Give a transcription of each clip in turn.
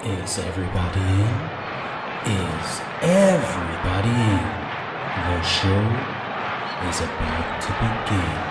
Is everybody in? Is everybody in? The show is about to begin.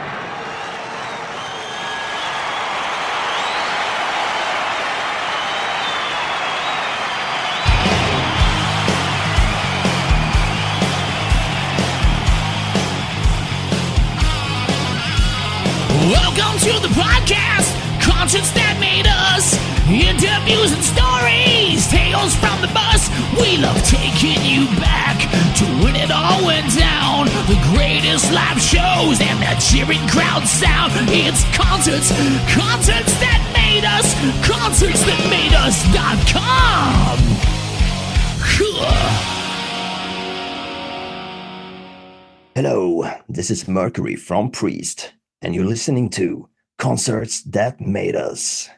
Welcome to the podcast, concerts that made us, interviews and stories, tales from the bus. We love taking you back to when it all went down, the greatest live shows and that cheering crowd sound. It's concerts that made us, concertsthatmadeus.com. Hello, this is Mercury from Priest, and you're listening to Concerts That Made Us.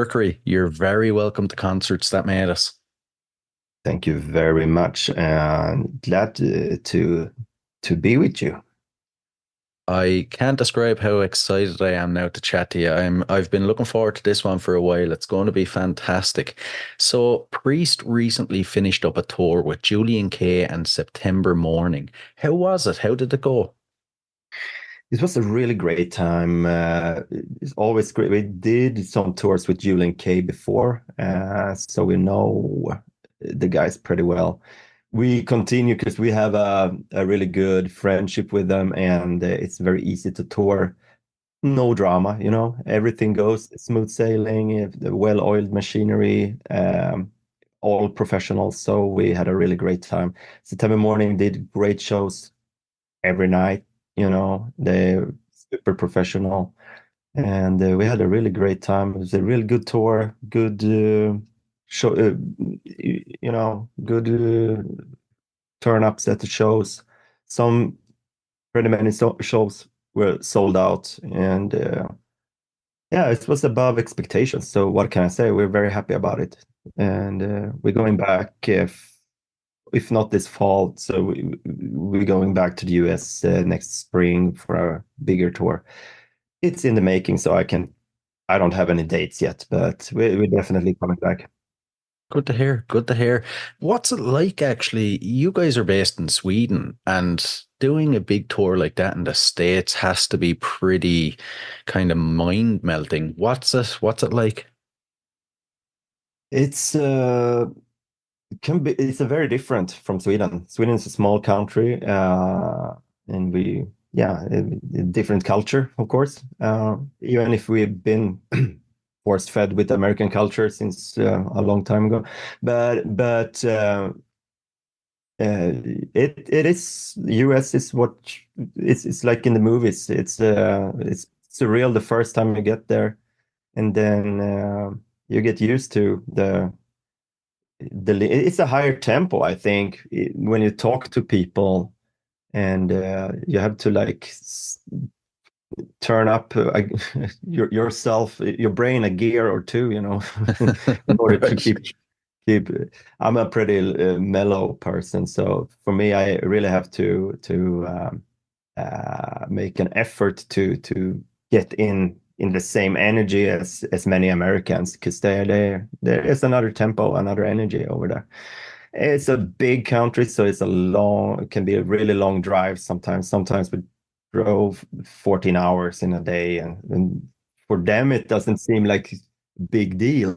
Mercury, you're very welcome to Concerts That Made Us. Thank you very much, and glad to be with you. I can't describe how excited I am now to chat to you. I've been looking forward to this one for a while. It's going to be fantastic. So, Priest recently finished up a tour with Julian K and September Mourning. How was it? How did it go? It was a really great time. It's always great. We did some tours with Julian K before, so we know the guys pretty well. We continue because we have a really good friendship with them, and it's very easy to tour. No drama, everything goes smooth sailing, well-oiled machinery, all professionals. So we had a really great time. September Mourning did great shows every night. They're super professional, and we had a really great time. It was a really good tour, good show, good turn-ups at the shows. Some pretty many shows were sold out, and yeah, it was above expectations. So what can I say? We're very happy about it, and we're going back if not this fall. So we're going back to the US next spring for a bigger tour. It's in the making, so I don't have any dates yet, but we're definitely coming back. Good to hear. Good to hear. What's it like, actually? You guys are based in Sweden, and doing a big tour like that in the States has to be pretty kind of mind melting. What's it like? It's it's a very different from Sweden. Sweden is a small country, and a different culture, of course. Even if we've been force fed with American culture since a long time ago, but it is US is what it's like in the movies. It's surreal the first time you get there, and then you get used to it's a higher tempo, I think, when you talk to people, and you have to like turn up yourself, your brain a gear or two, in order to keep. I'm a pretty mellow person, so for me, I really have to make an effort to get in the same energy as many Americans, because there is another tempo, another energy over there. It's a big country, so it can be a really long drive sometimes. Sometimes we drove 14 hours in a day, and for them it doesn't seem like a big deal.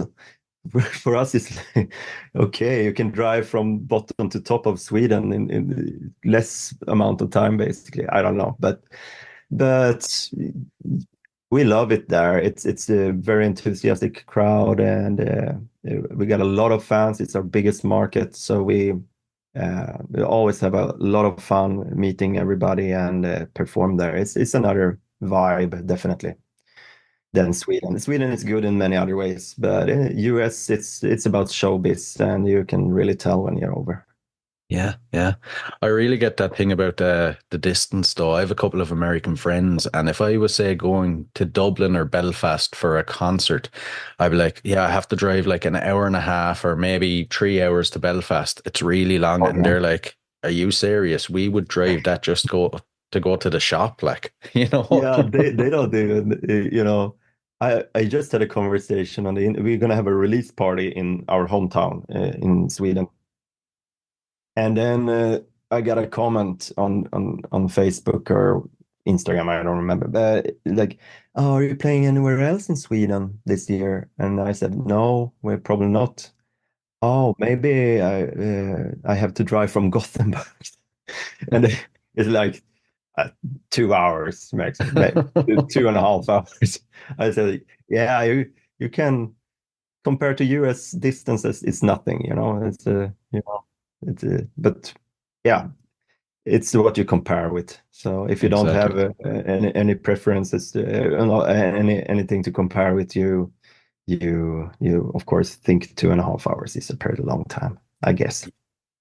For us, it's like, okay, you can drive from bottom to top of Sweden in less amount of time, basically. I don't know, but we love it there. It's a very enthusiastic crowd, and we got a lot of fans. It's our biggest market, so we always have a lot of fun meeting everybody and perform there. It's another vibe, definitely, than Sweden. Sweden is good in many other ways, but in US, it's about showbiz, and you can really tell when you're over. Yeah, yeah. I really get that thing about the distance, though. I have a couple of American friends, and if I was, say, going to Dublin or Belfast for a concert, I'd be like, yeah, I have to drive like an hour and a half or maybe 3 hours to Belfast. It's really long. Okay. And they're like, are you serious? We would drive that just to go to the shop, like, Yeah, they don't even, I just had a conversation we're gonna have a release party in our hometown in Sweden. And then I got a comment on Facebook or Instagram, I don't remember, but like, oh, are you playing anywhere else in Sweden this year? And I said, no, we're probably not. Oh, maybe I have to drive from Gothenburg. And it's like 2 hours maximum, 2.5 hours. I said, yeah, you can compare to US distances, it's nothing, but yeah, it's what you compare with. So if you don't have any preferences, anything to compare with, you of course think 2.5 hours is a pretty long time, I guess.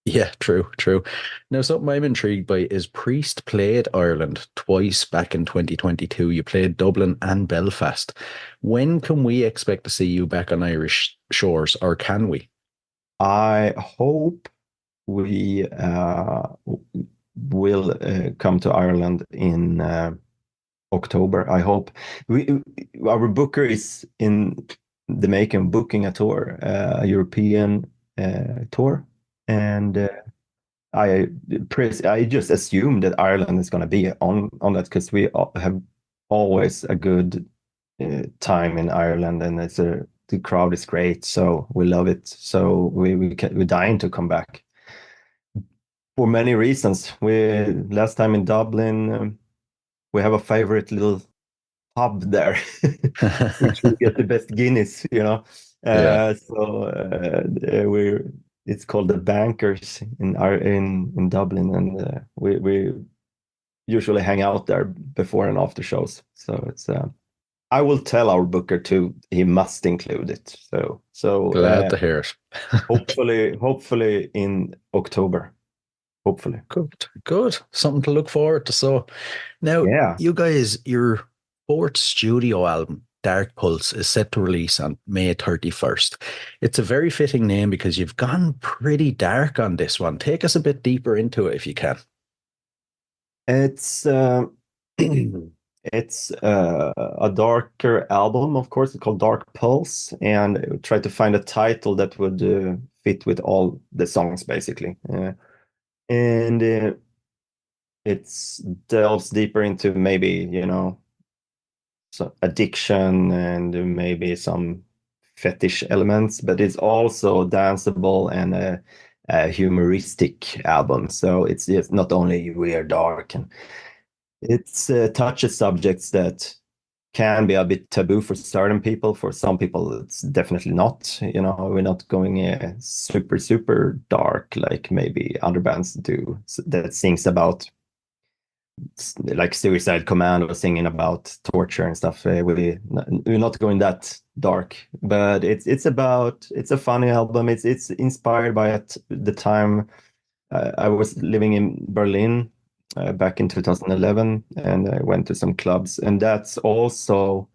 Yeah, true, true. Now, something I'm intrigued by is Priest played Ireland twice back in 2022. You played Dublin and Belfast. When can we expect to see you back on Irish shores, or can we? I hope we will come to Ireland in October. I hope we our booker is in the making, booking a tour, a European tour, and I just assume that Ireland is going to be on that because we have always a good time in Ireland, and the crowd is great, so we love it. So we're dying to come back for many reasons. We last time in Dublin, we have a favorite little pub there, which we get the best Guinness, you know. Yeah. We're it's called the Bankers in Dublin, and we usually hang out there before and after shows. So it's I will tell our booker too. He must include it. Glad to hear it. Hopefully in October. Hopefully. Good, good. Something to look forward to. So now, Yeah. you guys, your fourth studio album, Dark Pulse, is set to release on May 31st. It's a very fitting name because you've gone pretty dark on this one. Take us a bit deeper into it if you can. It's it's a darker album, of course. It's called Dark Pulse, and I tried to find a title that would fit with all the songs, basically. And it delves deeper into maybe, so addiction and maybe some fetish elements, but it's also danceable and a humoristic album. So it's not only weird dark, and it's touches subjects that can be a bit taboo for certain people. For some people, it's definitely not. We're not going super dark like maybe other bands do that sings about like Suicide Command was singing about torture and stuff. We're not going that dark, but it's a funny album. It's inspired by the time I was living in Berlin back in 2011, and I went to some clubs, and that's also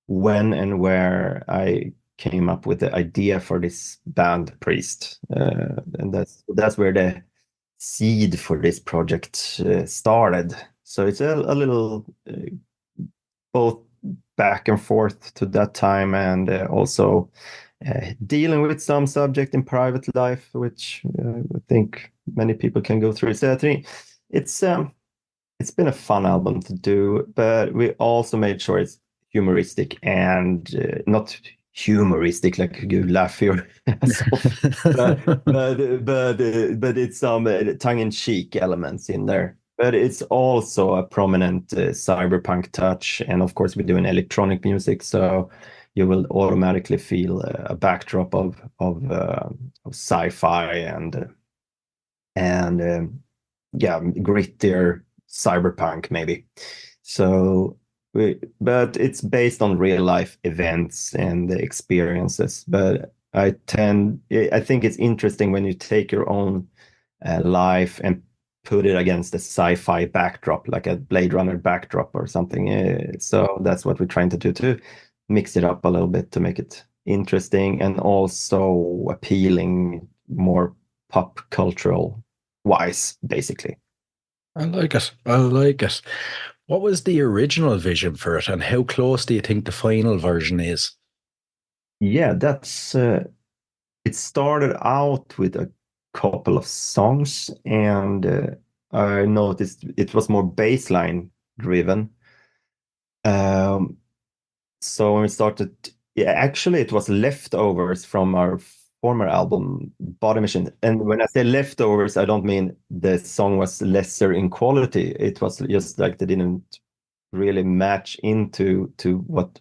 when and where I came up with the idea for this band Priest, and that's where the seed for this project started. So it's a little both back and forth to that time, and also dealing with some subject in private life, which I think many people can go through. So I think it's been a fun album to do, but we also made sure it's humoristic and not humoristic like you laugh your ass off, but it's some tongue-in-cheek elements in there. But it's also a prominent cyberpunk touch, and of course we're doing electronic music, so you will automatically feel a backdrop of sci-fi and yeah, grittier cyberpunk maybe. So but it's based on real life events and the experiences. But I think it's interesting when you take your own life and put it against a sci-fi backdrop, like a Blade Runner backdrop or something. So that's what we're trying to do, to mix it up a little bit to make it interesting and also appealing, more pop cultural wise, basically. I like it. I like it. What was the original vision for it, and how close do you think the final version is? Yeah, that's it started out with a couple of songs, and I noticed it was more bassline driven. So when we started, yeah, actually it was leftovers from our former album, Body Machine. And when I say leftovers, I don't mean the song was lesser in quality. It was just like they didn't really match into what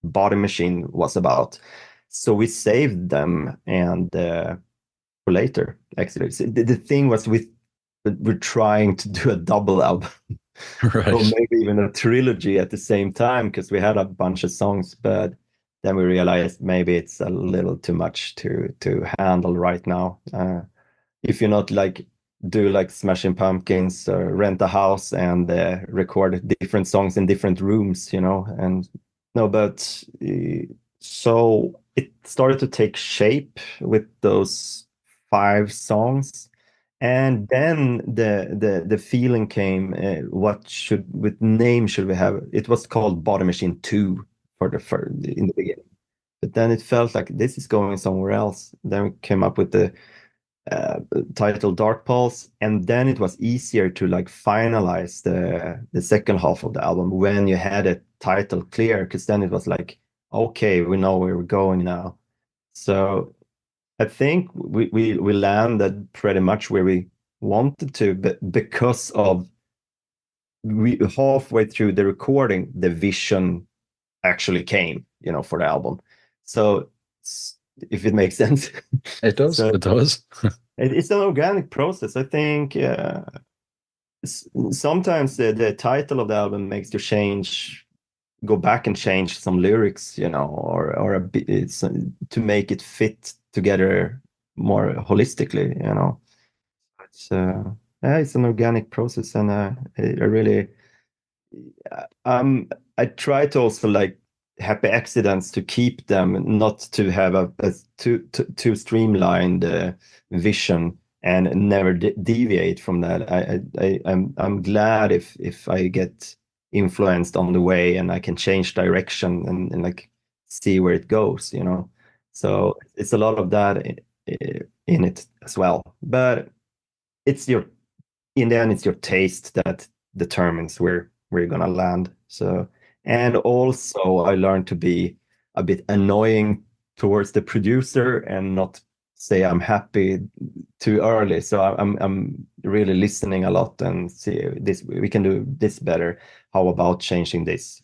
Body Machine was about. So we saved them and for later, actually. So the thing was we're trying to do a double album. Right. Or maybe even a trilogy at the same time, because we had a bunch of songs, but then we realized maybe it's a little too much to handle right now. if you're not like do like Smashing Pumpkins or rent a house and record different songs in different rooms, and no, but so it started to take shape with those 5 songs. And then the feeling came, what name should we have? It was called Body Machine 2 in the beginning. But then it felt like this is going somewhere else. Then we came up with the uh, title Dark Pulse, and then it was easier to like finalize the second half of the album when you had a title clear, because then it was like, okay, we know where we're going now. So I think we landed pretty much where we wanted to, but because of we halfway through the recording, the vision actually came, for the album. So if it makes sense. It does. So It does. it's an organic process. I think sometimes the title of the album makes you go back and change some lyrics, or a bit to make it fit together more holistically, It's yeah, it's an organic process, and I really I try to also like happy accidents to keep them, not to have a too streamlined vision and never deviate from that. I'm glad if I get influenced on the way and I can change direction and like see where it goes, So it's a lot of that in it as well. But it's in the end, it's your taste that determines where you're gonna land. So, and also I learned to be a bit annoying towards the producer and not say I'm happy too early. So I'm really listening a lot and see this, we can do this better. How about changing this?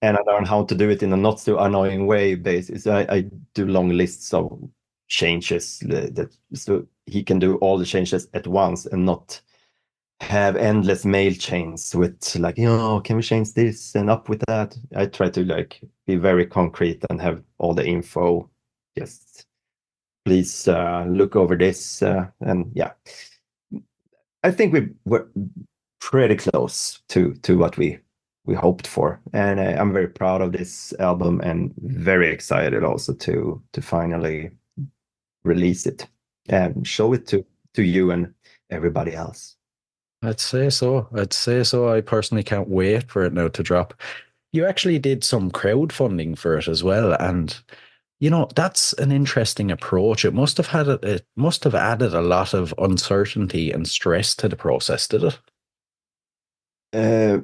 And I learned how to do it in a not so annoying way basis. I do long lists of changes that so he can do all the changes at once and not have endless mail chains with like, can we change this and up with that? I try to like be very concrete and have all the info. Just please look over this. And yeah, I think we were pretty close to what we hoped for. And I'm very proud of this album and very excited also to finally release it and show it to you and everybody else. I'd say so. I personally can't wait for it now to drop. You actually did some crowdfunding for it as well, and that's an interesting approach. It must have added a lot of uncertainty and stress to the process, did it?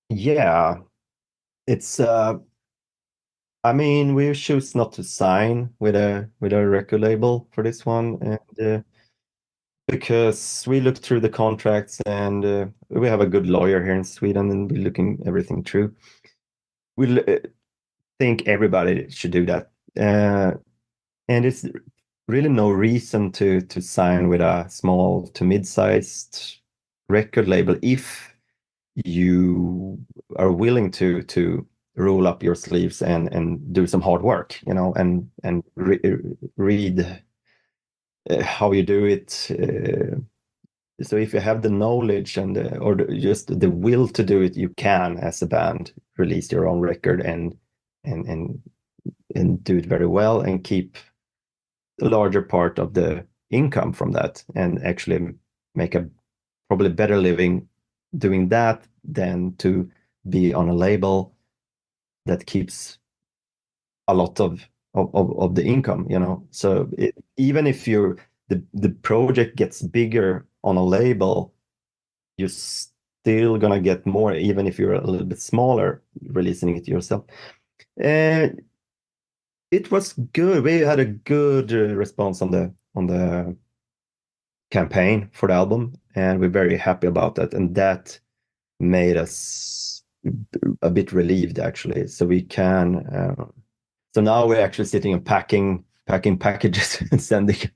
Yeah, it's I mean, we choose not to sign with a record label for this one, and because we looked through the contracts, and we have a good lawyer here in Sweden, and we're looking everything through. We think everybody should do that, and it's really no reason to sign with a small to mid-sized record label if you are willing to roll up your sleeves and do some hard work, and read how you do it. So if you have the knowledge and just the will to do it, you can, as a band, release your own record and do it very well and keep a larger part of the income from that, and actually make a probably better living doing that than to be on a label that keeps a lot of the income, So even if the project gets bigger on a label, you're still gonna get more, even if you're a little bit smaller releasing it yourself. And it was good. We had a good response on the campaign for the album, and we're very happy about that. And that made us a bit relieved, actually. So we can. So now we're actually sitting and packing packages and sending,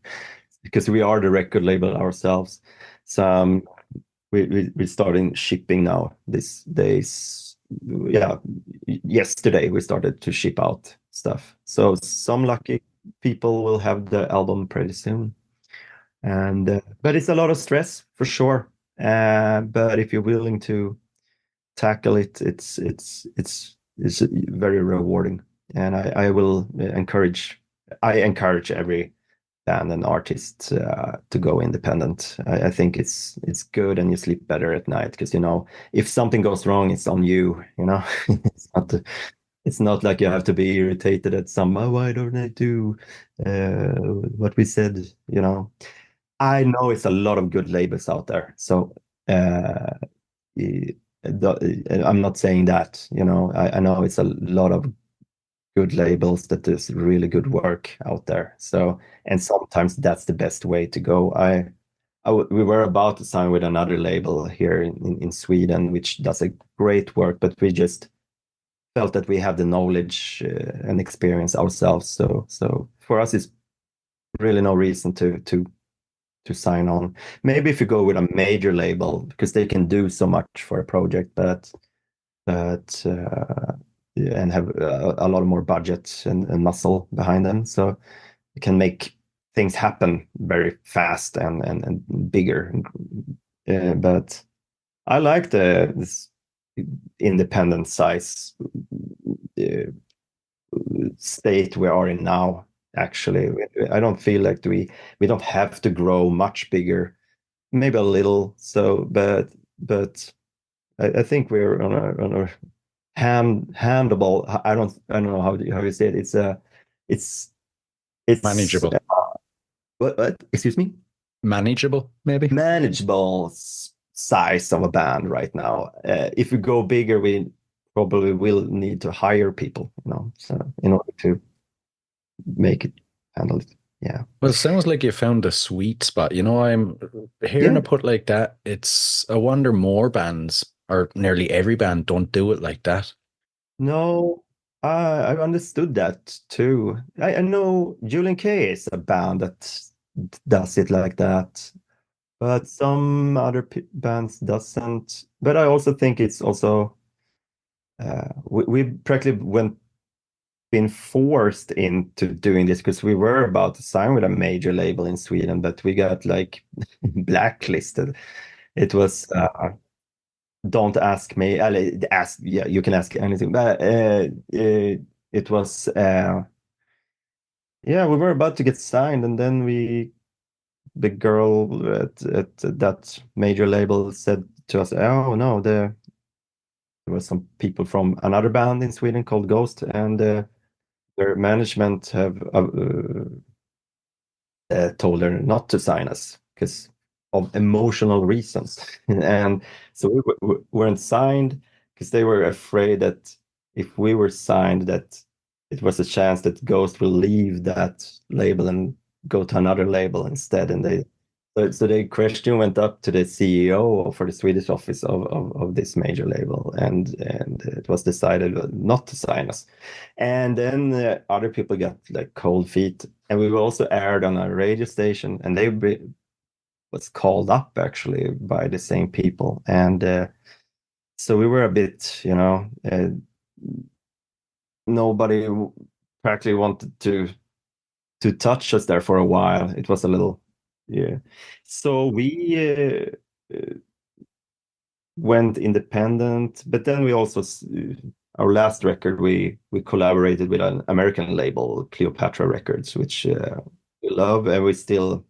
because we are the record label ourselves. So we're starting shipping now these days. Yeah, yesterday we started to ship out stuff. So some lucky people will have the album pretty soon. And but it's a lot of stress for sure. But if you're willing to tackle it, it's very rewarding. And I encourage every band and artist to go independent. I think it's good, and you sleep better at night because if something goes wrong, it's on you. It's not like you have to be irritated at why don't they do what we said. I know it's a lot of good labels out there, so I'm not saying that. I know it's a lot of good labels that does really good work out there. So, and sometimes that's the best way to go. We were about to sign with another label here in Sweden, which does a great work, but we just felt that we have the knowledge and experience ourselves. So for us, it's really no reason to sign on. Maybe if you go with a major label, because they can do so much for a project, but and have a lot more budget and muscle behind them, so you can make things happen very fast and bigger. But I like this independent size state we are in now. Actually, I don't feel like we don't have to grow much bigger, maybe a little. So, but I think we're on a handable. I don't know how you say it. It's Manageable. What? Excuse me? Manageable, maybe. Manageable size of a band right now. If we go bigger, we probably will need to hire people. So in order to make it handle it. Yeah. Well, it sounds like you found a sweet spot. I'm hearing it put like that. It's a wonder more bands, or nearly every band, don't do it like that. No, I understood that too. I know Julian K is a band that does it like that, but some other bands doesn't. But I also think it's also we practically been forced into doing this because we were about to sign with a major label in Sweden, but we got like blacklisted. It was don't ask me. Yeah, you can ask anything, but it was yeah, we were about to get signed, and then the girl at that major label said to us, "Oh no, there were some people from another band in Sweden called Ghost, and their management have told her not to sign us because of emotional reasons." And so we weren't signed because they were afraid that if we were signed, that it was a chance that Ghost will leave that label and go to another label instead. And so the question went up to the CEO for the Swedish office of this major label, and it was decided not to sign us. And then other people got like cold feet, and we were also aired on a radio station, and was called up actually by the same people, and so we were a bit, nobody practically wanted to touch us there for a while. It was a little, yeah. So we went independent, but then we also our last record we collaborated with an American label, Cleopatra Records, which we love, and we still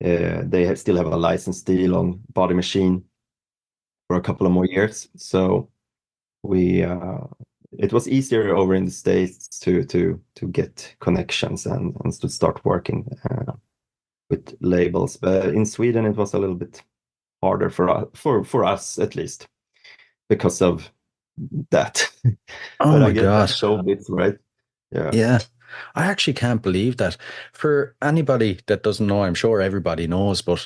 still have a license deal on Body Machine for a couple of more years. So it was easier over in the States to get connections and to start working with labels. But in Sweden, it was a little bit harder for us, at least, because of that. Oh But my I guess God. that's showbiz, right? Yeah. Yeah. I actually can't believe that. For anybody that doesn't know, I'm sure everybody knows, but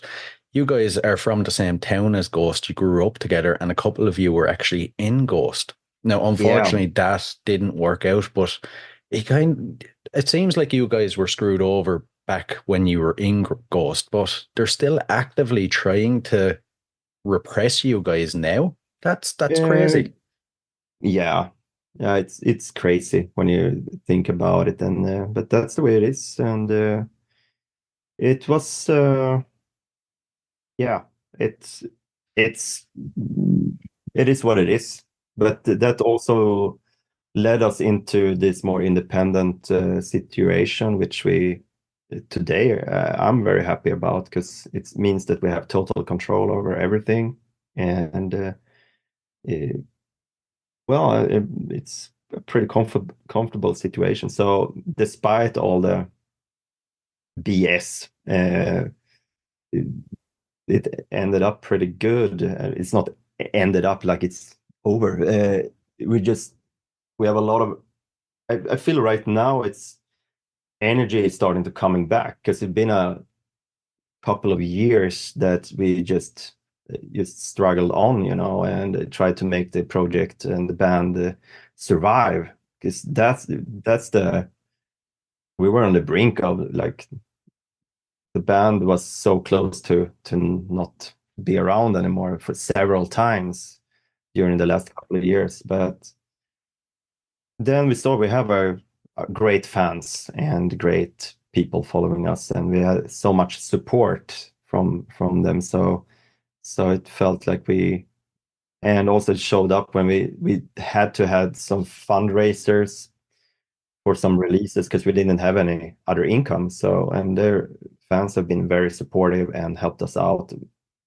you guys are from the same town as Ghost. You grew up together, and a couple of you were actually in Ghost. Now, unfortunately, that didn't work out, but it seems like you guys were screwed over back when you were in Ghost, but they're still actively trying to repress you guys now. That's crazy. Yeah. Yeah, it's crazy when you think about it, and but that's the way it is. And It was yeah, it's it's it is what it is. But that also led us into this more independent situation, which we today I'm very happy about, because it means that we have total control over everything, and eh, well, it's a pretty comfortable situation. So despite all the BS, it, it ended up pretty good. It's not ended up like it's over. We just we have a lot of. I feel right now it's energy is starting to coming back, because it's been a couple of years that we just struggled on, and tried to make the project and the band survive, because that's the we were on the brink of, like, the band was so close to not be around anymore for several times during the last couple of years. But then we saw we have a great fans and great people following us, and we had so much support from them. So it felt like and also it showed up when we had to had some fundraisers for some releases, because we didn't have any other income. So, and their fans have been very supportive and helped us out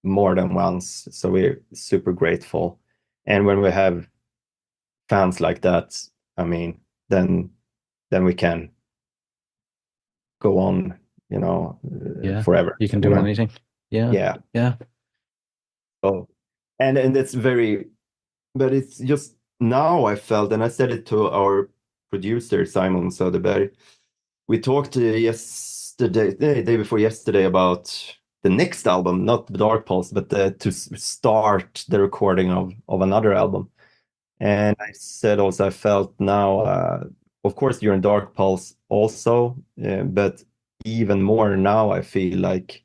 more than once. So we're super grateful. And when we have fans like that, I mean, then we can go on, Yeah, forever. you can do anything. Yeah, Yeah. yeah, So, and it's very, but it's just now I felt, and I said it to our producer Simon Söderberg. We talked yesterday, the day before yesterday, about the next album, not Dark Pulse, but to start the recording of another album. And I said also I felt now, of course, during Dark Pulse also, but even more now, I feel like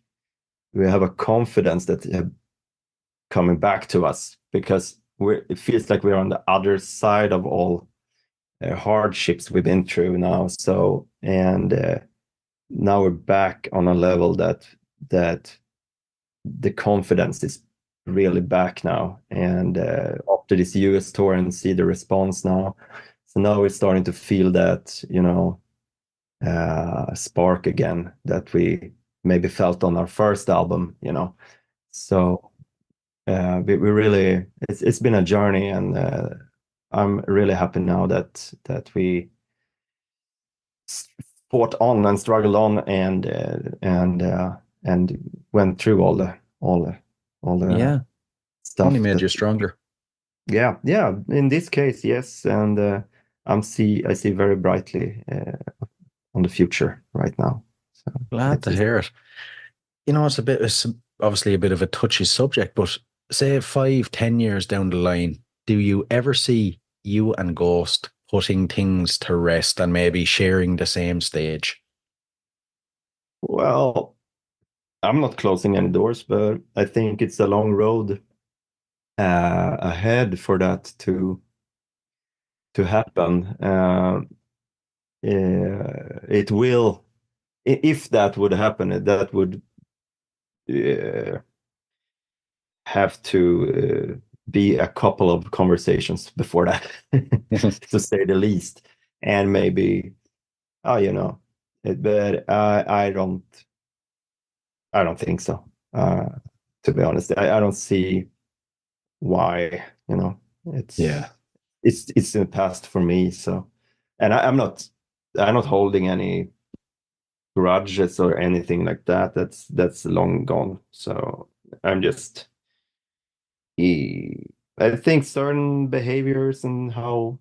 we have a confidence that coming back to us, because it feels like we're on the other side of all hardships we've been through now. So, and now we're back on a level that the confidence is really back now. And after this US tour and see the response now, so now we're starting to feel that, spark again that we maybe felt on our first album, So we really, it's been a journey, and I'm really happy now that we fought on and struggled on, and went through all the yeah. stuff. Only made you stronger. Yeah. In this case, yes, and I see very brightly on the future right now. So Glad to hear it. It's obviously a bit of a touchy subject, but say 5, 10 years down the line, do you ever see you and Ghost putting things to rest and maybe sharing the same stage? Well, I'm not closing any doors, but I think it's a long road ahead for that to happen. It will, if that would happen, that would have to be a couple of conversations before that, to say the least. And maybe, but I don't think so. To be honest, I don't see why. It's Yeah. it's in the past for me. So, and I'm not holding any grudges or anything like that. That's long gone. So I'm just, I think certain behaviors and how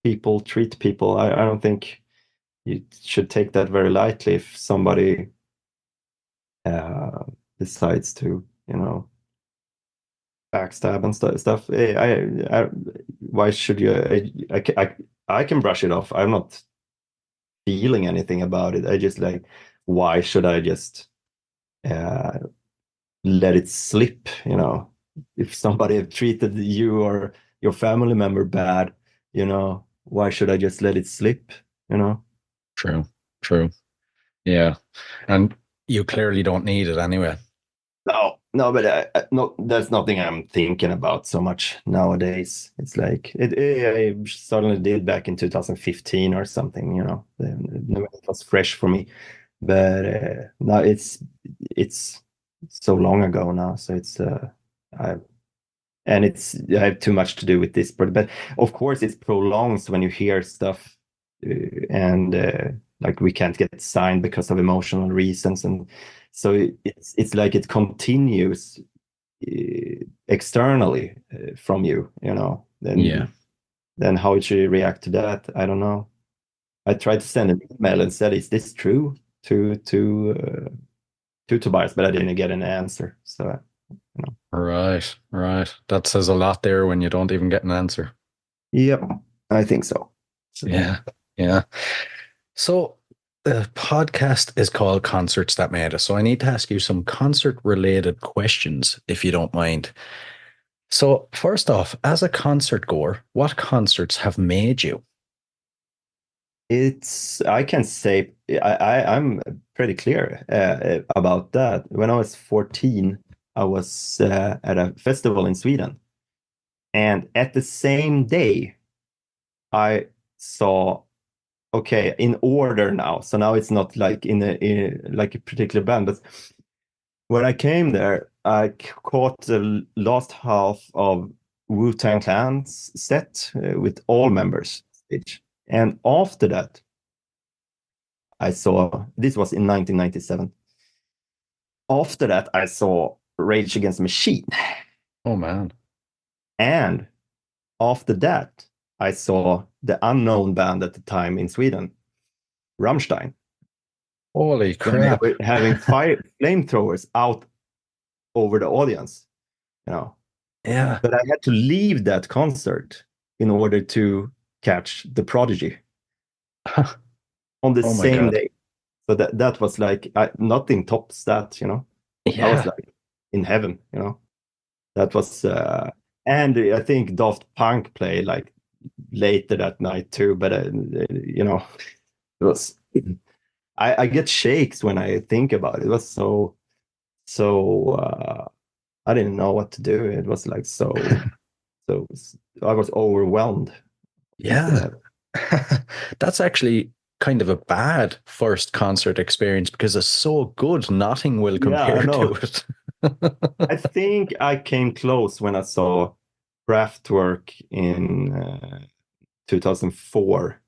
people treat people, I don't think you should take that very lightly if somebody decides to, backstab and stuff. Why should you? I can brush it off. I'm not feeling anything about it. I just, like, why should I just let it slip? If somebody have treated you or your family member bad, why should I just let it slip? True. Yeah. And you clearly don't need it anyway. No, but no, that's nothing I'm thinking about so much nowadays. It's like I suddenly did back in 2015 or something, you know. It was fresh for me, but now it's so long ago now. So I I have too much to do with this, but of course it prolongs when you hear stuff, and like we can't get signed because of emotional reasons, and so it's like it continues externally from you, you know. Then how should you react to that? I don't know. I tried to send an email and said, "Is this true?" to Tobias, but I didn't get an answer. So. Right. That says a lot there when you don't even get an answer. Yep, I think so. Yeah. So the podcast is called Concerts That Made Us. So I need to ask you some concert-related questions, if you don't mind. So first off, as a concert goer, what concerts have made you? I can say I'm pretty clear about that. When I was 14, I was at a festival in Sweden, and at the same day, I saw. Okay, in order now. So now it's not like like a particular band, but when I came there, I caught the last half of Wu-Tang Clan's set with all members stage, and after that, I saw this was in 1997. After that, I saw Rage Against the Machine. Oh man. And after that, I saw the unknown band at the time in Sweden, Rammstein. Holy crap. When they were having flamethrowers out over the audience, you know. Yeah. But I had to leave that concert in order to catch The Prodigy on the same day. So that was like nothing tops that, you know. Yeah. I was like in heaven, you know. That was and I think Daft Punk played like later that night too, but you know, it was I get shakes when I think about it. It was so I didn't know what to do. It was like so I was overwhelmed. Yeah. That's actually kind of a bad first concert experience because it's so good. Nothing will compare to it. I think I came close when I saw Kraftwerk in 2004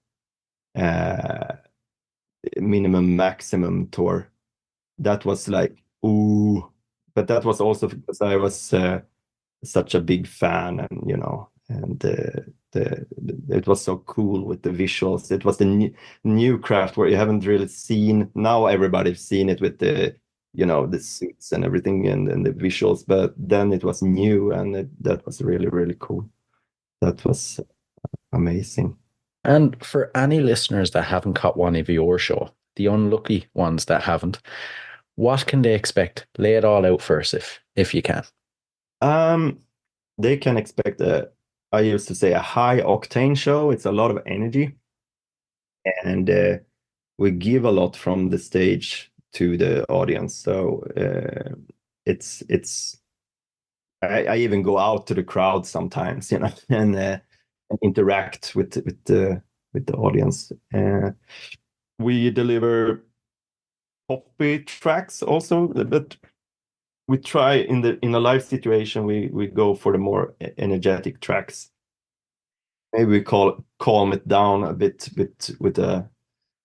Minimum Maximum tour. That was like, ooh, but that was also because I was such a big fan, and you know, and it was so cool with the visuals. It was the new Kraftwerk you haven't really seen. Now everybody's seen it with the, you know, the suits and everything, and the visuals, but then it was new, and that was really, really cool. That was amazing. And for any listeners that haven't caught one of your show, the unlucky ones that haven't, what can they expect? Lay it all out first, if you can. They can expect I used to say a high octane show. It's a lot of energy, and we give a lot from the stage to the audience. So it's I even go out to the crowd sometimes, you know, and interact with the audience. We deliver poppy tracks also, but we try in a live situation we go for the more energetic tracks. Maybe we calm it down a bit with a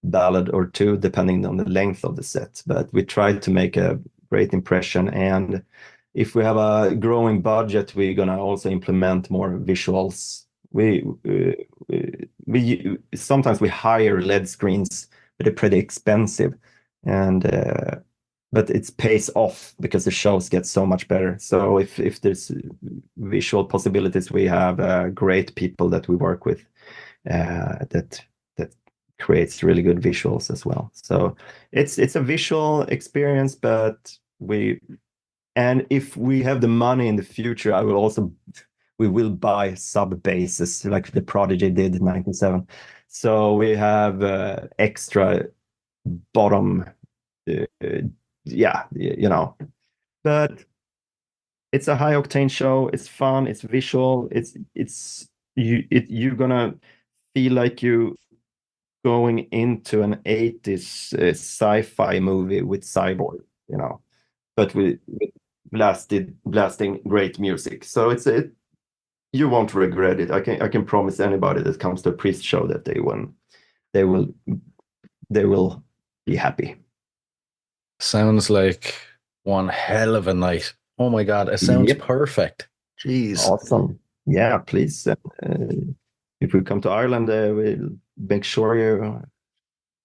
ballad or two, depending on the length of the set. But we try to make a great impression, and if we have a growing budget, we're gonna also implement more visuals. We sometimes we hire LED screens, but they're pretty expensive, and but it pays off because the shows get so much better. So if there's visual possibilities, we have great people that we work with that creates really good visuals as well. So it's a visual experience, but if we have the money in the future, we will buy sub basses like the Prodigy did in 1997. So we have extra bottom yeah, but it's a high octane show. It's fun. It's visual. You're gonna feel like you going into an 80s sci-fi movie with cyborg, but with blasting great music. So you won't regret it. I can promise anybody that comes to a Priest show that they will be happy. Sounds like one hell of a night. Oh my God, it sounds Yep. perfect. Jeez. Awesome. Yeah, please. If we come to Ireland, we'll make sure you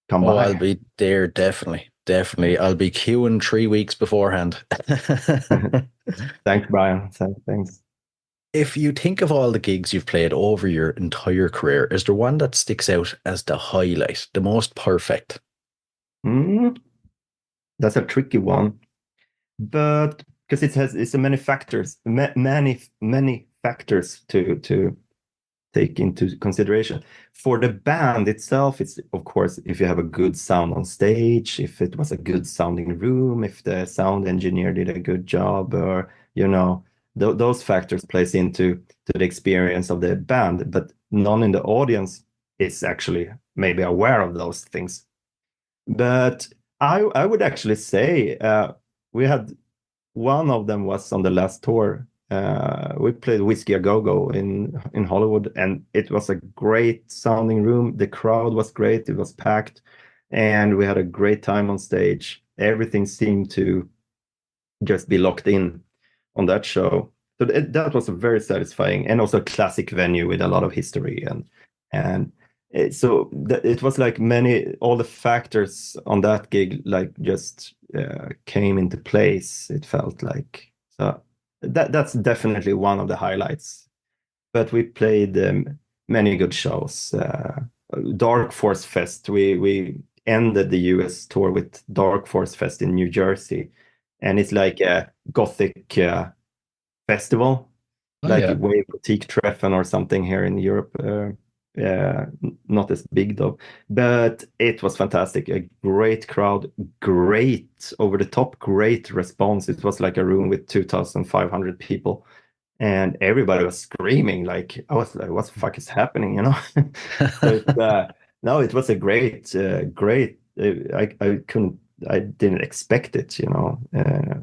come Oh, by. I'll be there, definitely. Definitely. I'll be queuing 3 weeks beforehand. Thanks, Brian. Thanks. If you think of all the gigs you've played over your entire career, is there one that sticks out as the highlight, the most perfect? That's a tricky one, but because it's a many factors, many factors to take into consideration. For the band itself, it's of course if you have a good sound on stage, if it was a good sounding room, if the sound engineer did a good job, or those factors plays into the experience of the band, but none in the audience is actually maybe aware of those things. But I would actually say we had one of them was on the last tour. We played Whiskey A Go Go in Hollywood, and it was a great sounding room. The crowd was great. It was packed, and we had a great time on stage. Everything seemed to just be locked in on that show. So that was a very satisfying, and also a classic venue with a lot of history, and so it was like all the factors on that gig like just came into place. It felt like so that's definitely one of the highlights. But we played many good shows. Dark Force Fest. We ended the US tour with Dark Force Fest in New Jersey, and it's like a gothic festival, like yeah. Wave Boutique Treffen or something here in Europe. Not as big though, but it was fantastic. A great crowd, great over the top, great response. It was like a room with 2,500 people, and everybody was screaming. Like I was like, "What the fuck is happening?" So no, it was a great. I didn't expect it.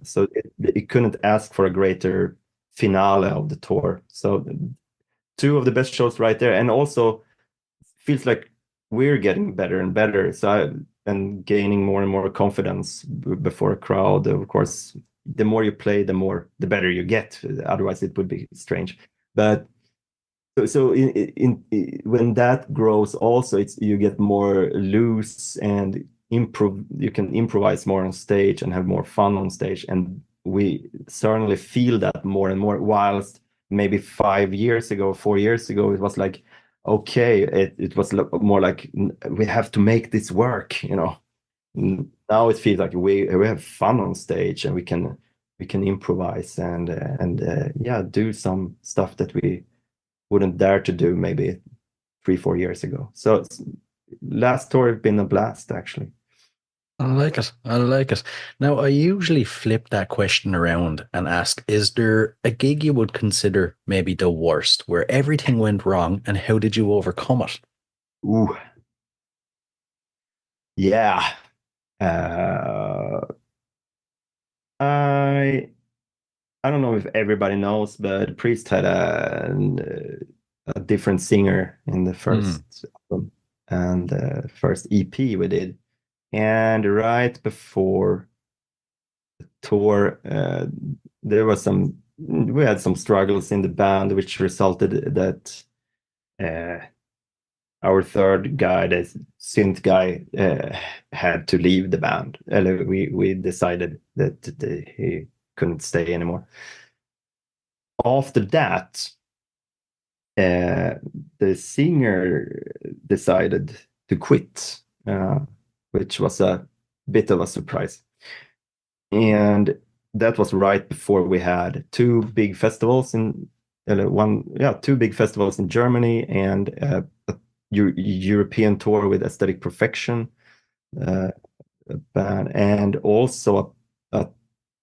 So it couldn't ask for a greater finale of the tour. So two of the best shows right there, and also feels like we're getting better and better. And gaining more and more confidence before a crowd. Of course, the more you play, the better you get. Otherwise, it would be strange. But so when that grows, also you get more loose and improve. You can improvise more on stage and have more fun on stage, and we certainly feel that more and more. Whilst maybe 5 years ago, 4 years ago, it was like, okay, it was more like we have to make this work. Now it feels like we have fun on stage, and we can improvise and do some stuff that we wouldn't dare to do maybe 3-4 years ago. So last tour has been a blast, actually. I like it. I like it. Now, I usually flip that question around and ask, is there a gig you would consider maybe the worst, where everything went wrong, and how did you overcome it? Ooh. Yeah. Uh, I don't know if everybody knows, but Priest had a different singer in the first album and first EP we did. And right before the tour, we had some struggles in the band, which resulted that our third guy, the synth guy, had to leave the band. We decided that he couldn't stay anymore. After that, the singer decided to quit, which was a bit of a surprise. And that was right before we had two big festivals in Germany and a European tour with Aesthetic Perfection band, and also a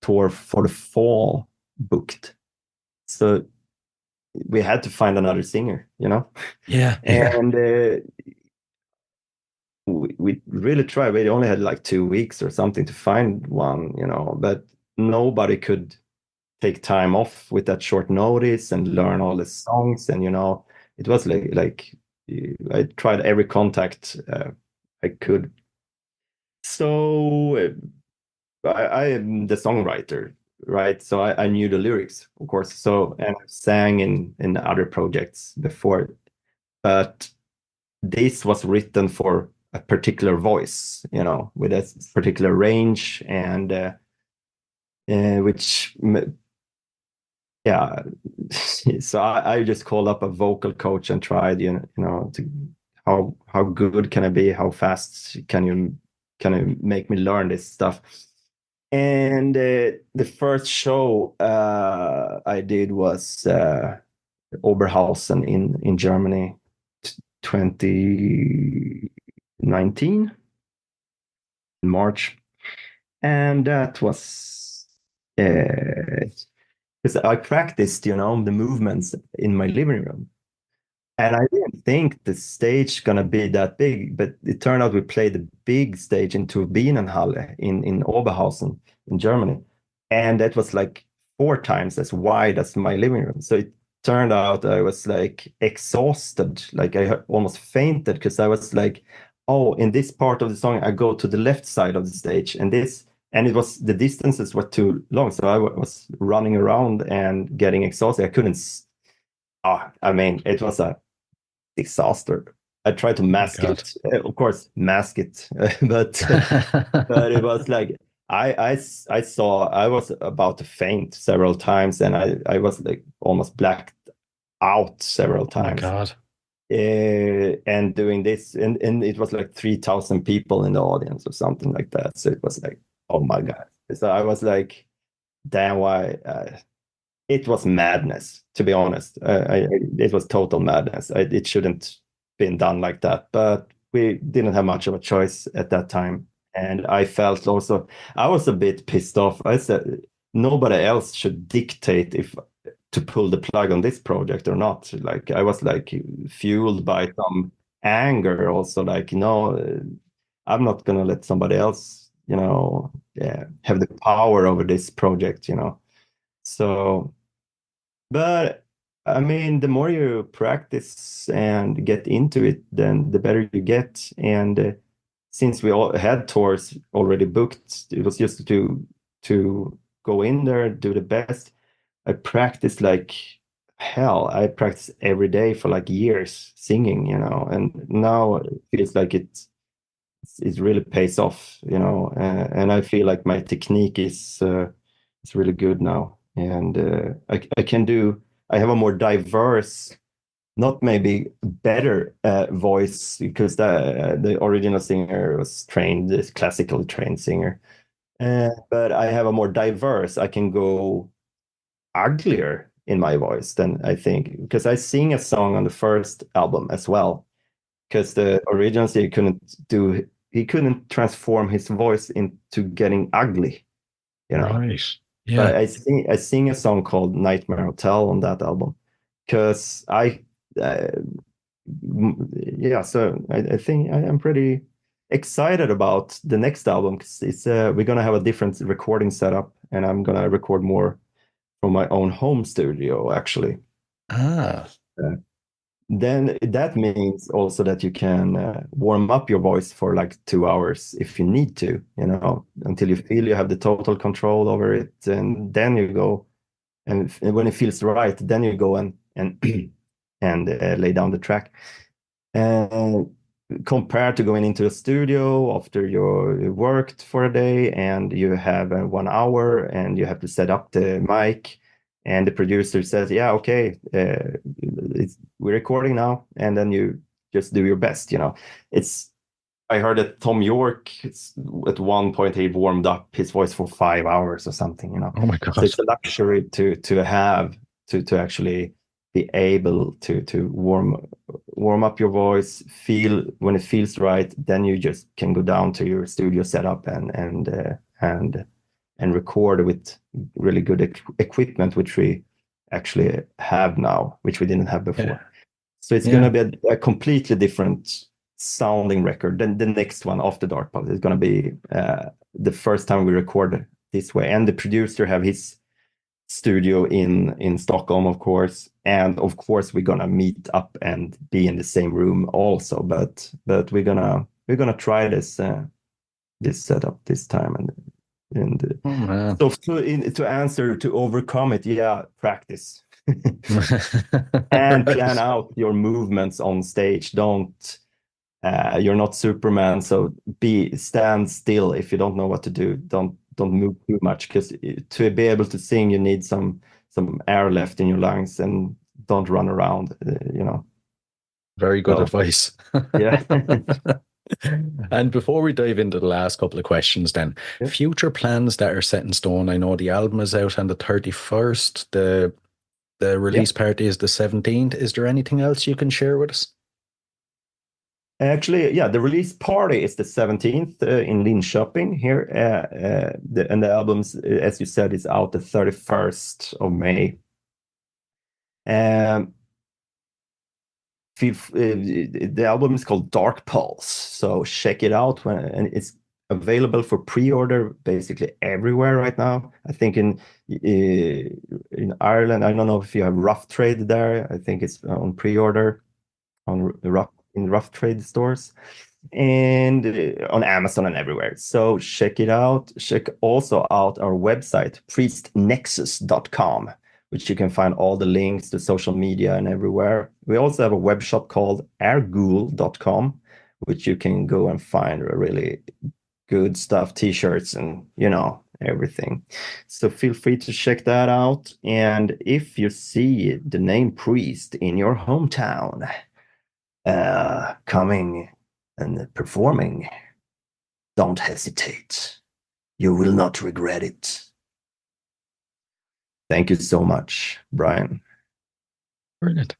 tour for the fall booked. So we had to find another singer, Yeah. and we really tried. We only had like 2 weeks or something to find one, but nobody could take time off with that short notice and learn all the songs. And it was like I tried every contact I could. So I am the songwriter, right? So I knew the lyrics, of course. So, and I sang in other projects before, but this was written for a particular voice, with a particular range, and which, yeah. So I just called up a vocal coach and tried, to how good can I be? How fast can you make me learn this stuff? And the first show I did was Oberhausen in Germany, 2019 in March, and that was because I practiced, the movements in my living room, and I didn't think the stage gonna be that big, but it turned out we played the big stage in Turbinenhalle in Oberhausen in Germany, and that was like 4 times as wide as my living room. So it turned out I was like exhausted, like I almost fainted, because I was like, oh, in this part of the song I go to the left side of the stage, and it was, the distances were too long, so I was running around and getting exhausted. I couldn't. It was a disaster. I tried to mask it, of course, but but it was like I saw I was about to faint several times, and I was like almost blacked out several times. Oh my God. And doing this, and it was like 3,000 people in the audience or something like that. So it was like, oh my God. So I was like, damn, why? It was madness, to be honest. It was total madness. It shouldn't been done like that, but we didn't have much of a choice at that time. And I felt also, I was a bit pissed off. I said, nobody else should dictate if to pull the plug on this project or not. Like, I was like fueled by some anger also, like, I'm not going to let somebody else, have the power over this project, So, but I mean, the more you practice and get into it, then the better you get. And since we all had tours already booked, it was just to go in there, do the best. I practiced like hell. I practiced every day for like years singing, and now it feels like it really pays off, and I feel like my technique is really good now, and I have a more diverse, not maybe better voice, because the original singer was trained, this classically trained singer, but I have a more diverse. I can go uglier in my voice than I think, because I sing a song on the first album as well, because the original singer couldn't transform his voice into getting ugly, Right. Yeah. But I sing a song called Nightmare Hotel on that album, because so I think I am pretty excited about the next album, because it's we're gonna have a different recording setup, and I'm gonna record more from my own home studio, actually. Then that means also that you can warm up your voice for like 2 hours if you need to, until you feel you have the total control over it, and then you go, and when it feels right, then you go and lay down the track. And compared to going into a studio after you worked for a day and you have 1 hour and you have to set up the mic, and the producer says, yeah, okay, we're recording now, and then you just do your best, I heard that Tom York, at one point, he warmed up his voice for 5 hours or something, Oh my God. So it's a luxury to have to actually be able to warm up your voice, feel when it feels right, then you just can go down to your studio setup and record with really good equipment, which we actually have now, which we didn't have before. Yeah. So it's going to be a completely different sounding record than the next one, After Dark. It's going to be the first time we record this way. And the producer have his studio in Stockholm, of course. And of course, we're going to meet up and be in the same room also. But we're gonna try this setup this time. And so to answer, to overcome it, practice. And plan out your movements on stage. Don't you're not Superman, so stand still. If you don't know what to do, don't move too much, because to be able to sing you need some air left in your lungs, and don't run around, Very good advice. Yeah. And before we dive into the last couple of questions then, future plans that are set in stone. I know the album is out on the 31st, the release party is the 17th. Is there anything else you can share with us? Actually, the release party is the 17th in Linköping here. And the albums, as you said, is out the 31st of May. The album is called Dark Pulse, so check it out and it's available for pre-order basically everywhere right now. I think in Ireland, I don't know if you have Rough Trade there. I think it's on pre-order in Rough Trade stores, and on Amazon and everywhere. So check it out. Check also out our website, priestnexus.com, which you can find all the links to social media and everywhere. We also have a web shop called airghoul.com, which you can go and find really good stuff, t-shirts and, everything. So feel free to check that out. And if you see the name Priest in your hometown, coming and performing, don't hesitate. You will not regret it. Thank you so much, Brian. Brilliant.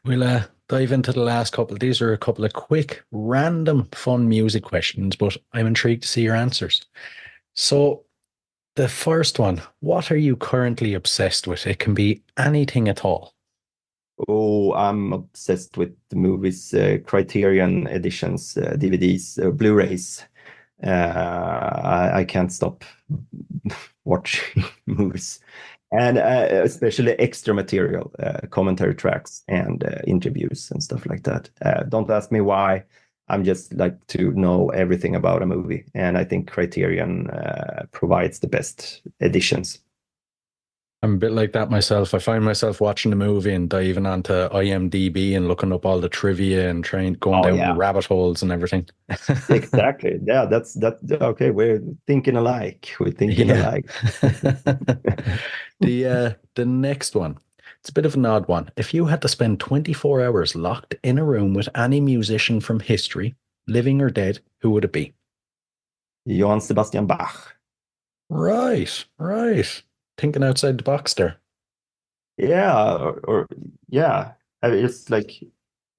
We'll dive into the last couple. These are a couple of quick, random, fun music questions, but I'm intrigued to see your answers. So the first one, what are you currently obsessed with? It can be anything at all. Oh, I'm obsessed with the movies, Criterion editions, DVDs, Blu-rays. I can't stop watching movies, and especially extra material, commentary tracks and interviews and stuff like that. Don't ask me why. I'm just like to know everything about a movie, and I think Criterion provides the best editions. I'm a bit like that myself. I find myself watching the movie and diving onto IMDb and looking up all the trivia and going down the rabbit holes and everything. Exactly. Yeah, that's okay. We're thinking alike. Alike. The next one. It's a bit of an odd one. If you had to spend 24 hours locked in a room with any musician from history, living or dead, who would it be? Johann Sebastian Bach. Right. Thinking outside the box there. Yeah, I mean, it's like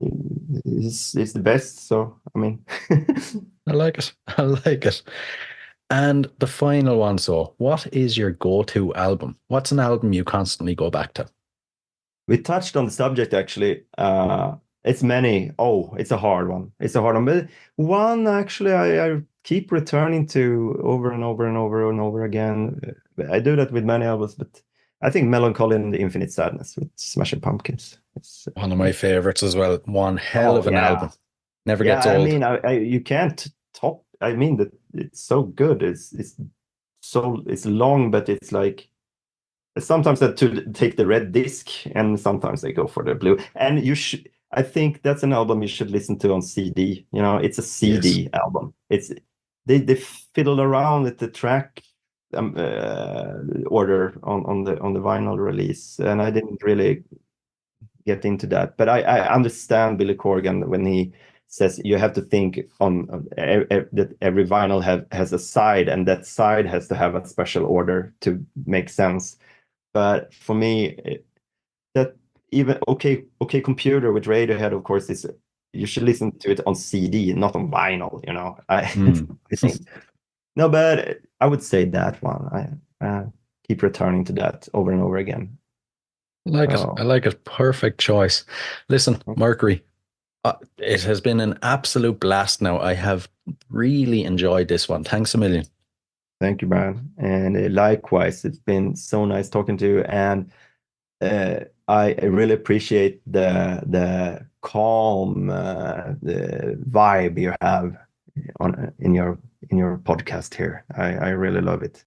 it's the best. So I mean, I like it. And the final one. So, what is your go-to album? What's an album you constantly go back to? We touched on the subject actually. It's many. Oh, it's a hard one. But one actually, I keep returning to over and over and over and over again. I do that with many albums, but I think Melancholy and the Infinite Sadness with Smashing Pumpkins. It's one of my favorites as well. One hell of an album. Never gets old. I mean, you can't top. I mean, that it's so good. It's long, but it's like sometimes I take the red disc, and sometimes I go for the blue. And I think that's an album you should listen to on CD. It's a CD album. They fiddle around with the track order on the vinyl release, and I didn't really get into that. But I understand Billy Corgan when he says you have to think that every vinyl has a side, and that side has to have a special order to make sense. But for me, even OK Computer with Radiohead, of course, is you should listen to it on CD, not on vinyl. I think no, but I would say that one. I keep returning to that over and over again. I like it. I like it. Perfect choice. Listen, Mercury, it has been an absolute blast now. I have really enjoyed this one. Thanks a million. Thank you, Brian. And likewise, it's been so nice talking to you. And I really appreciate the calm the vibe you have in your podcast here. I really love it.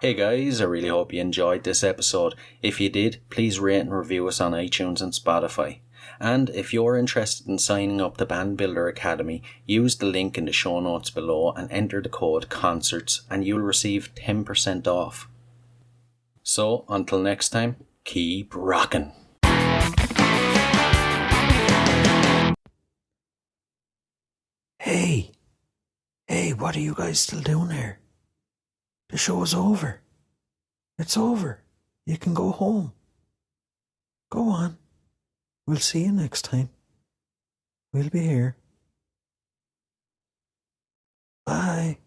Hey guys, I really hope you enjoyed this episode. If you did, please rate and review us on iTunes and Spotify. And if you're interested in signing up to Band Builder Academy, use the link in the show notes below and enter the code CONCERTS and you'll receive 10% off. So, until next time, keep rocking. Hey, what are you guys still doing here? The show is over. It's over. You can go home. Go on. We'll see you next time. We'll be here. Bye.